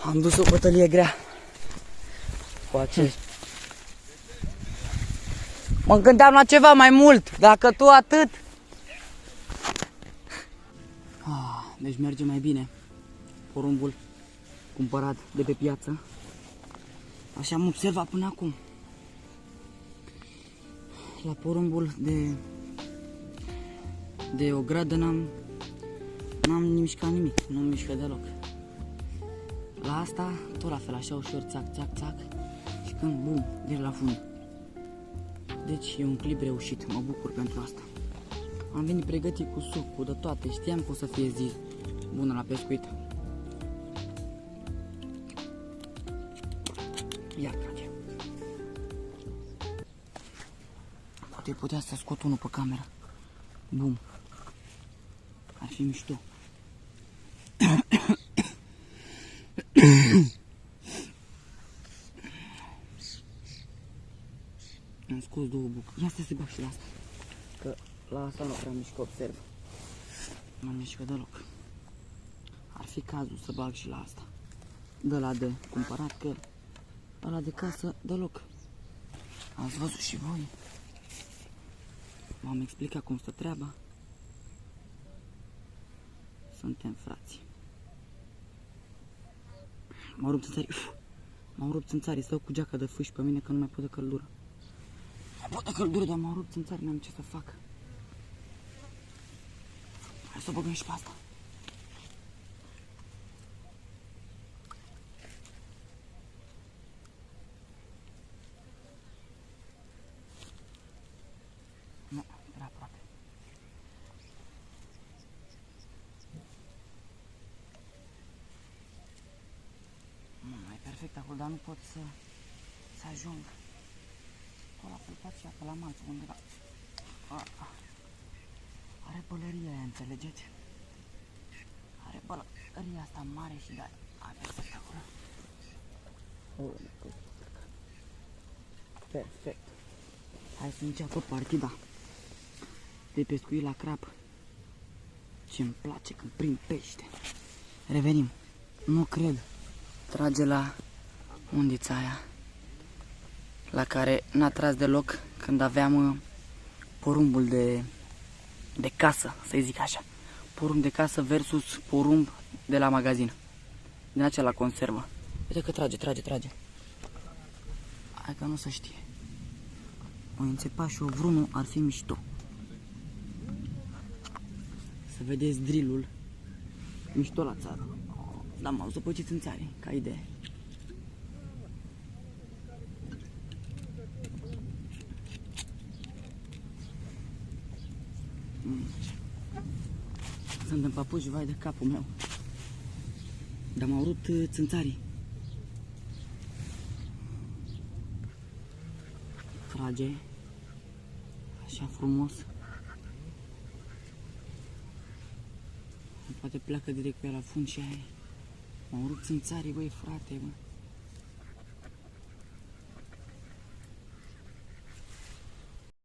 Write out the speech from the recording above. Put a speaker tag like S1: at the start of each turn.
S1: Am dus o bătălie grea cu acești. Mă gândeam la ceva mai mult, dacă tu atât. Deci merge mai bine porumbul cumpărat de pe piață. Așa am observat până acum. La porumbul de o gradă n-am mișcat nimic, nu mișcă deloc. La asta tot la fel, așa ușor, țac, țac, țac. Și când, bum, direct la fund. Deci e un clip reușit, mă bucur pentru asta. Am venit pregătit cu suc, cu de toate, știam că o să fie zi bună la pescuit. Ia trage. Poate putea să scot unul pe cameră. Bum. Ar fi mișto. Am scos două bucăți. Ia să se bag și la asta. Că la asta nu prea mișcă, observ. Nu mișcă deloc. Ar fi cazul să bag și la asta. De la de cumpărat, că ăla de casă deloc. Ați văzut și voi. V-am explicat cum stă treaba. Suntem frați. M-au rupt țânțarii. M-au rupt țânțarii. Stau cu geaca de fâși pe mine că nu mai pot de căldură. Mai pot de căldură, dar m-au rupt țânțarii. N-am ce să fac. Hai să o băgăm și pe asta. Nu, prea aproape. Mai perfect acolo, dar nu pot să ajung. Acolo pe pația, pe la malță, undeva. Are pălăria aia, înțelegeți? Are pălăria asta mare și da, a perfect acolo. Perfect. Hai să înceapă partida de pescuit la crab. Ce-mi place când prind pește. Revenim. Nu cred. Trage la undița aia la care n-a tras deloc când aveam porumbul de casă, să zic așa. Porumb de casă versus porumb de la magazin. Din acela conservă. Uite că trage. Hai că nu se știe. O înțepa și o vrunul ar fi mișto. Să vedeți drillul mișto la țară. Da, m-au zăpăcit în țară, ca idee. Sunt în papuci, vai de capul meu. Dar m-au rupt țânțarii. Trage. Așa frumos. Poate pleacă direct pe la fund și aia. M-au rupt țânțarii, băi, frate, bă.